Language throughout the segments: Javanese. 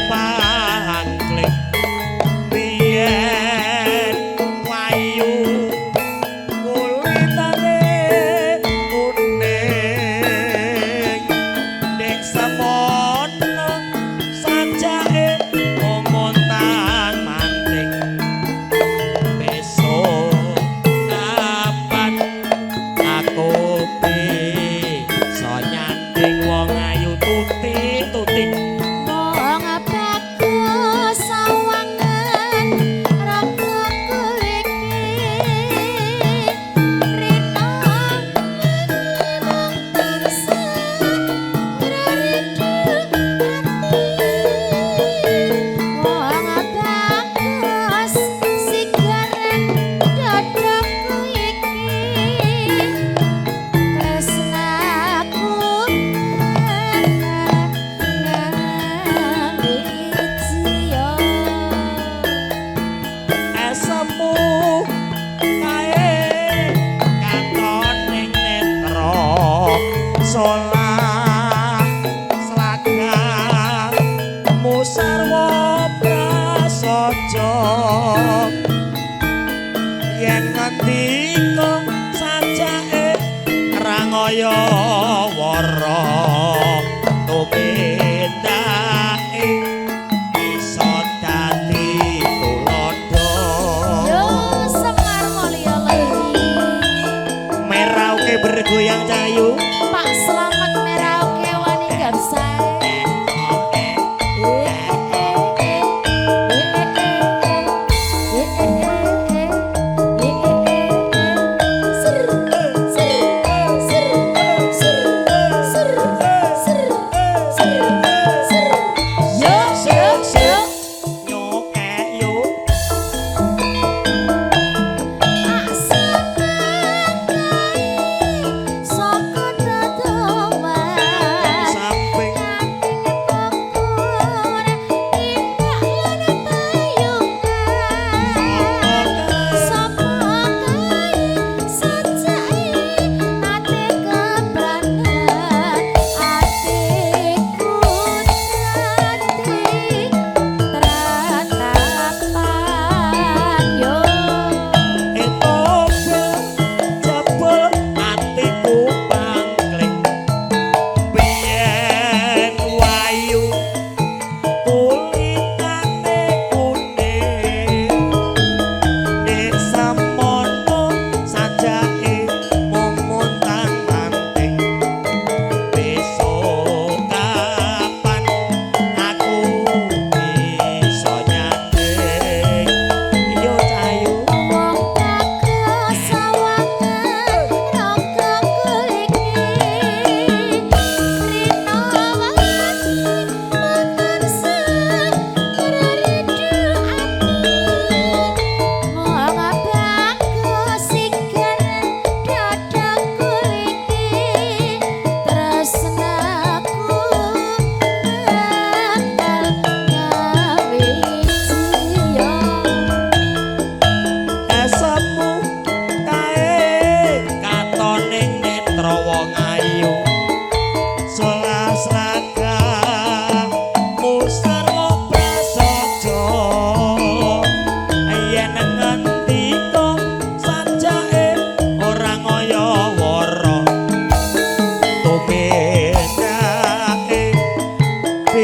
pangklik biyen wayu kulitane kuning ning semono sajake omontan manting besok kapan aku bisa nyanding wong ayu tuti-tuti solah selaka musarwa prasaja yen ngendika sajake rangaya wara tumindake bisa dadi tulodo yo Semar Mulya lagi merauke bergoyang cahayu Pak Selamat Merauke wani gamsae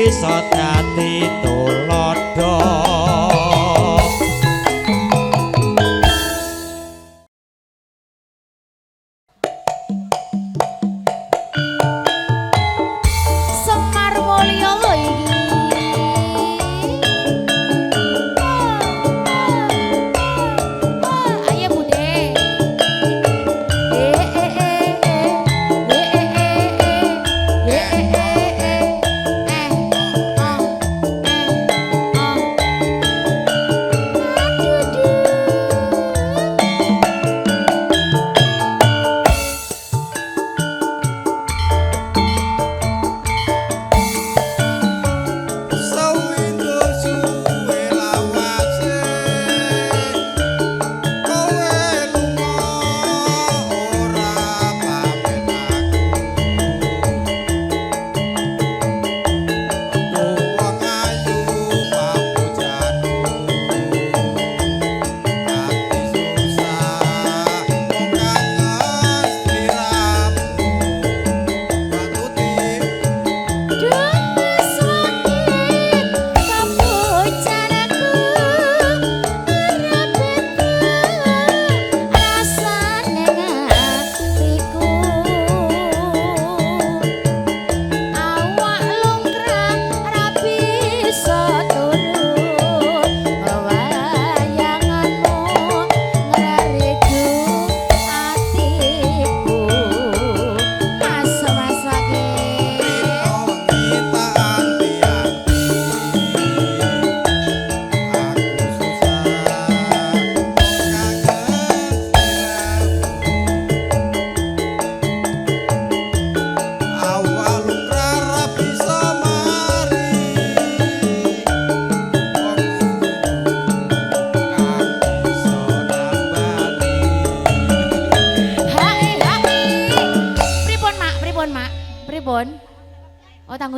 bisa dadi tulodo Semar Mulya lho iki ayo Bude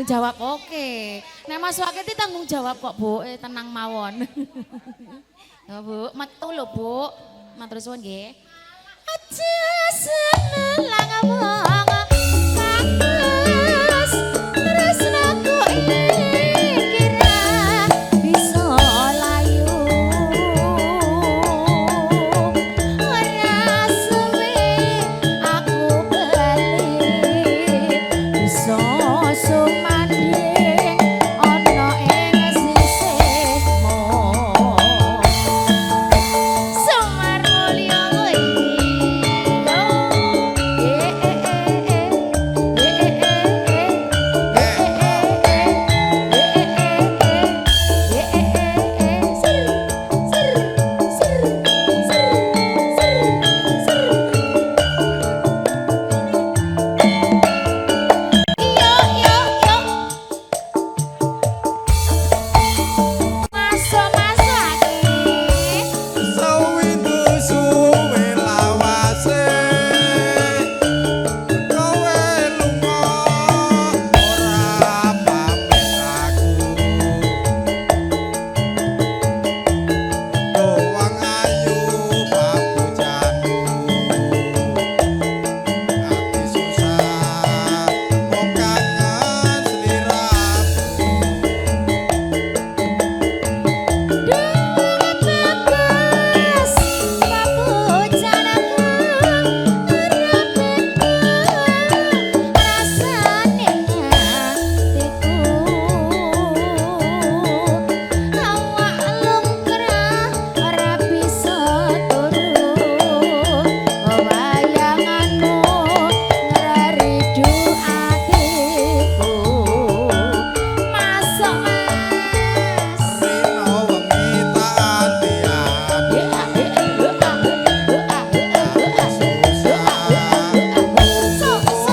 tanggung jawab oke. Nek Mas Wakiti tanggung jawab kok, Bu. Tenang mawon. Ya, Bu, metu lho, Bu. Matur suwun nggih. Aja senelang wong bagus tresnaku iki ra bisa layu. Ora suwe aku bali bisa sumandhing ana ing sisihmu. Semar mulya Sawindu suwe lawase kowe lunga ora pamit aku doang ayu papujanmu ati susah mung kangen sliramu Rino wengi tak anti-anti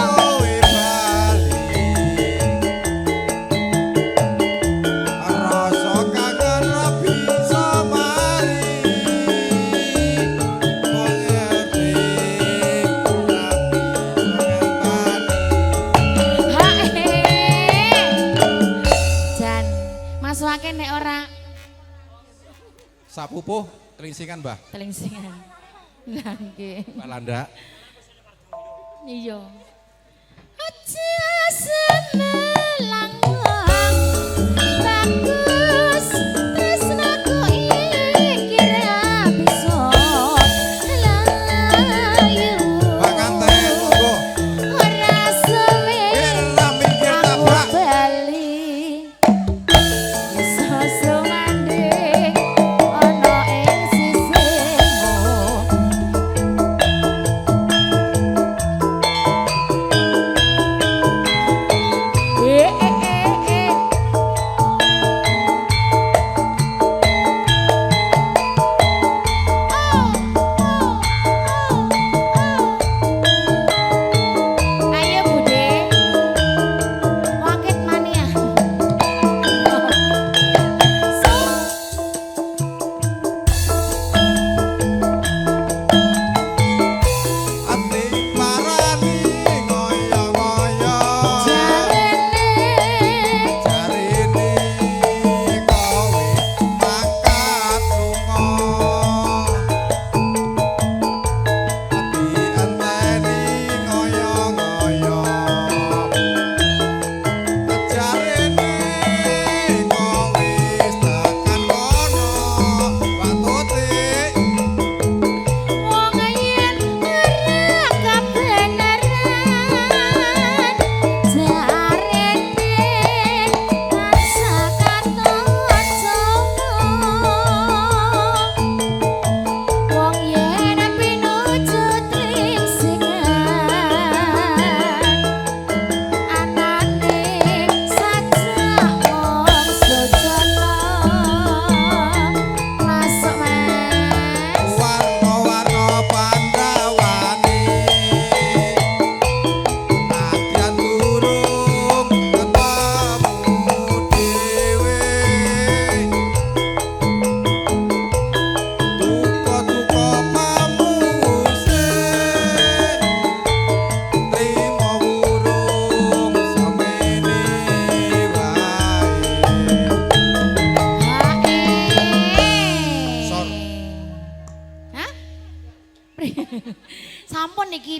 kowe bali rasa kangen ra bisa mari mengerti ra bisa Jan, Mas Wake nek ora sapupuh kelingsingan Mbah telingsingan. Lah nggih. Mbak Landa Iya. Aja senelang wong bagus tresnaku iki ra bisa layu. Mbak Kanten monggo Ora suwe Ira minggir aku tabrak bali bisa sumandhing ana ing sisihmu.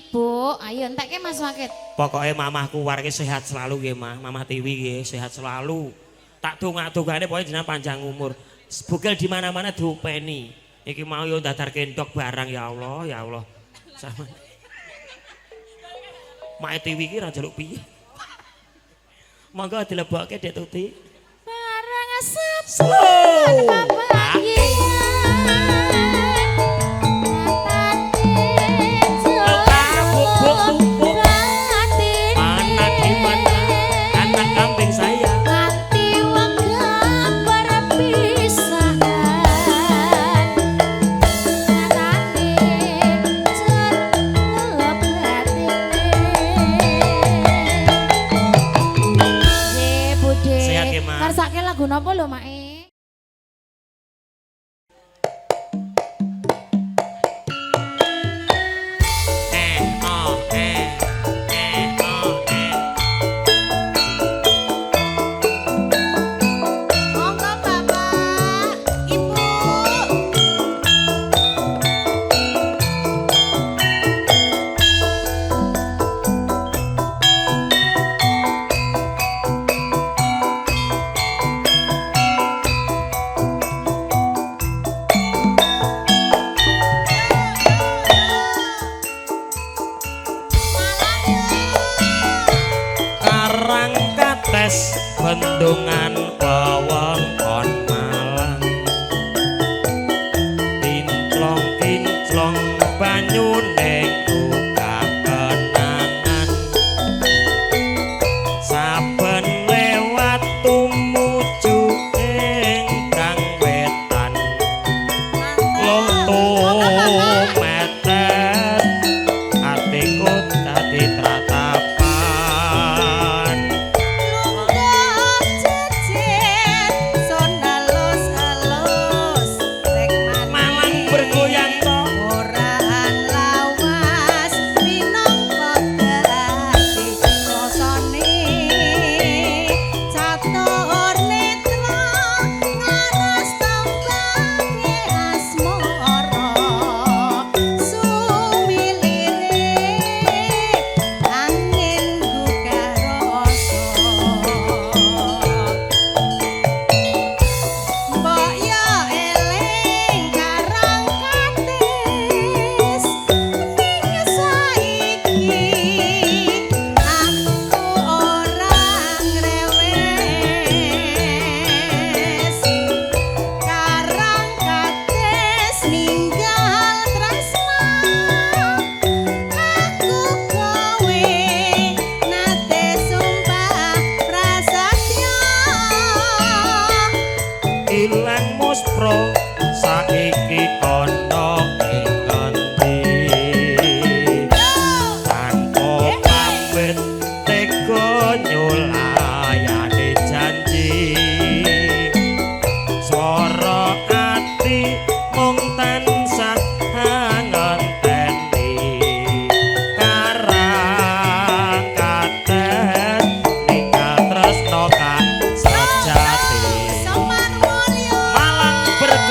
Bu, ayo entek Mas Wakit. Pokoknya mamahku warga sehat selalu nggih, Mah. Mamah Tiwi nggih sehat selalu. Tak dongak-dongane pokoknya jenengan panjang umur. Bugel di mana-mana diupeni. Iki mau yo dadar kendok barang ya Allah, ya Allah. Sama. Mak Tiwi iki ra njaluk piye? Monggo dilebokke Dek Tuti. Barang asap Slow. Anak di mana? Anak kambing saya. Hati wanggap berpisahan. Katane celep hatine. Budhe. Sehat ya, Mak? Ngersake lagu napa lho, Mak? Monggo Bapak, Ibu. Karang kates bendungan wewengkon Malang. Kinclong-kinclong banyune buka kenangan. Saben lewat tumuju ingkang wetan. Lontung meter atiku dadi tratapan. Malang bergoyang toh. Mbok yo eling karang katis ning saiki aku ora ngrewes karang katis ninggal tresna aku kowe nate sumpah prasaja Ilang muspro saiki ana ing ngendi. Tanpa pamit tega nyulayani janji. Swara ati mung tansah ngenteni. Karang katen ninggal tresna kang sejati. Semar mulya Malang bergoyang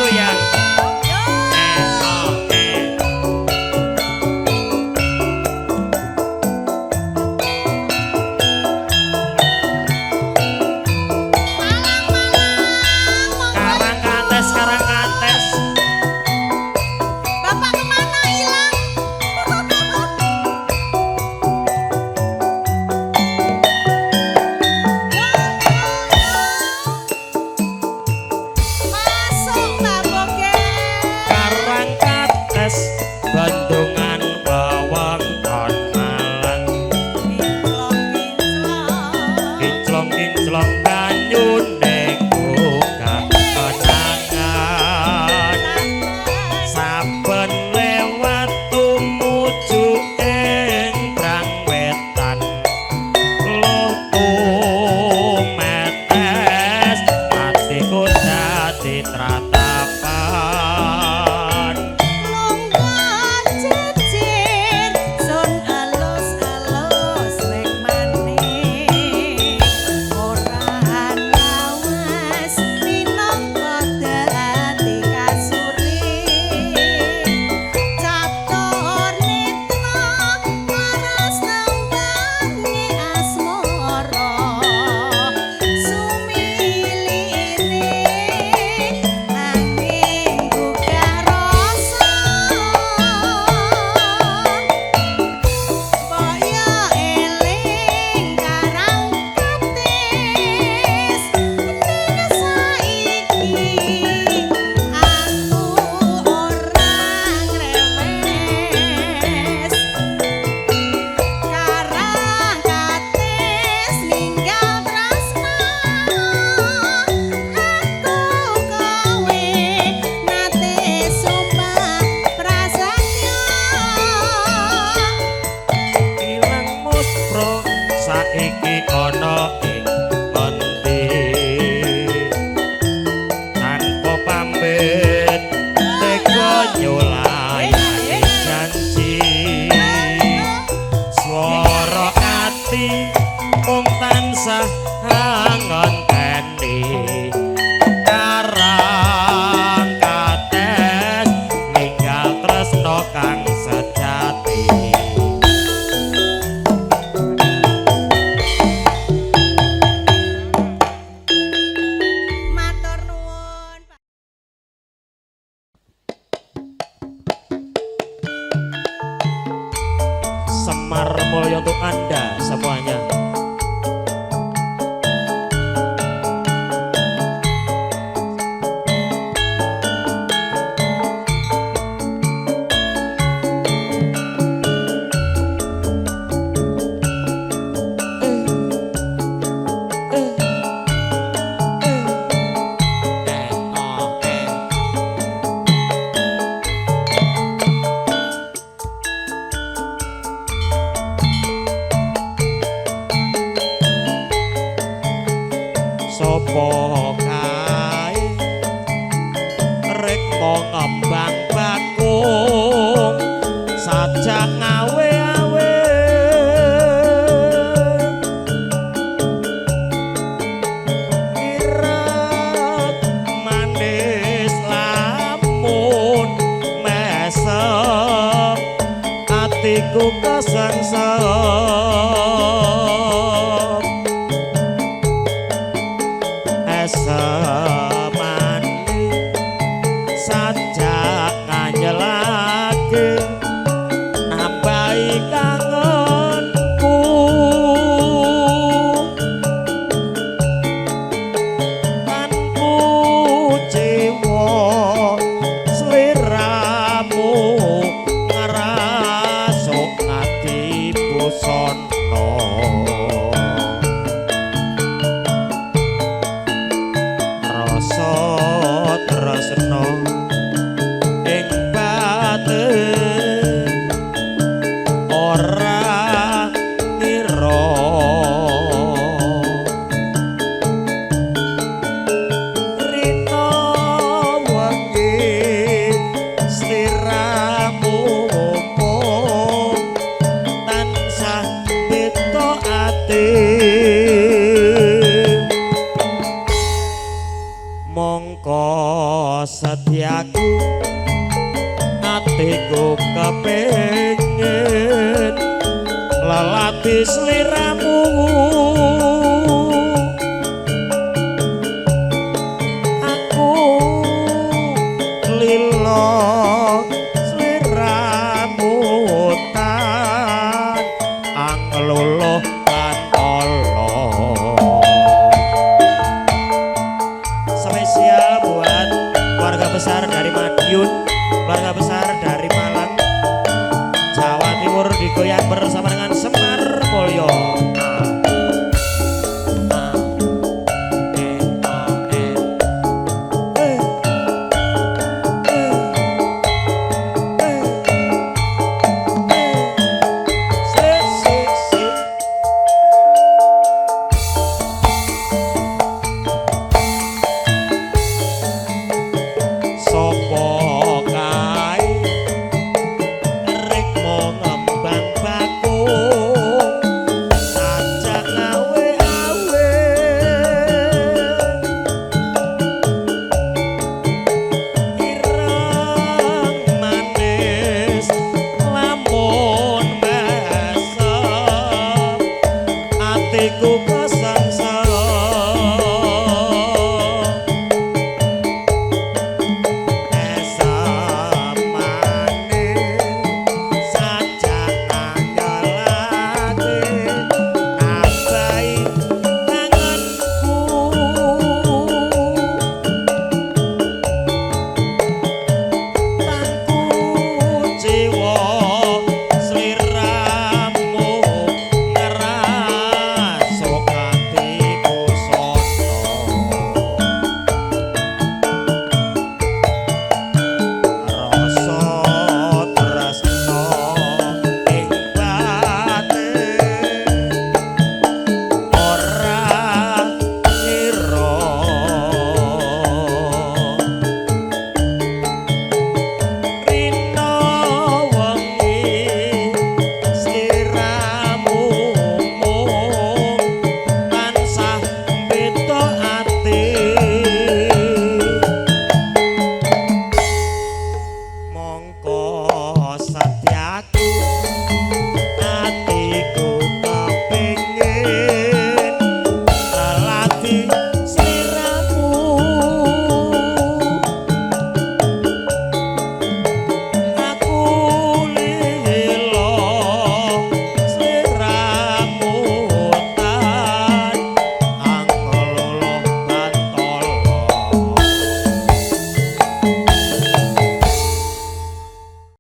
sajak ngawe-awe irat manis lamun mesem atiku kesengsem esemani sajak nganyelake nambahi kangenku tanku jiwa sliramu ngrasuk ati busana rasa tresna ing batin ora ngira rina wengi sliramu mumpung tansah beta ati mongko setiaku atiku kepengin lelati sliramu aku lilo sliramu tan angluluh lan olo spesial buat keluarga besar dari Madiun, keluarga besar dari Malang, Jawa Timur digoyang bersama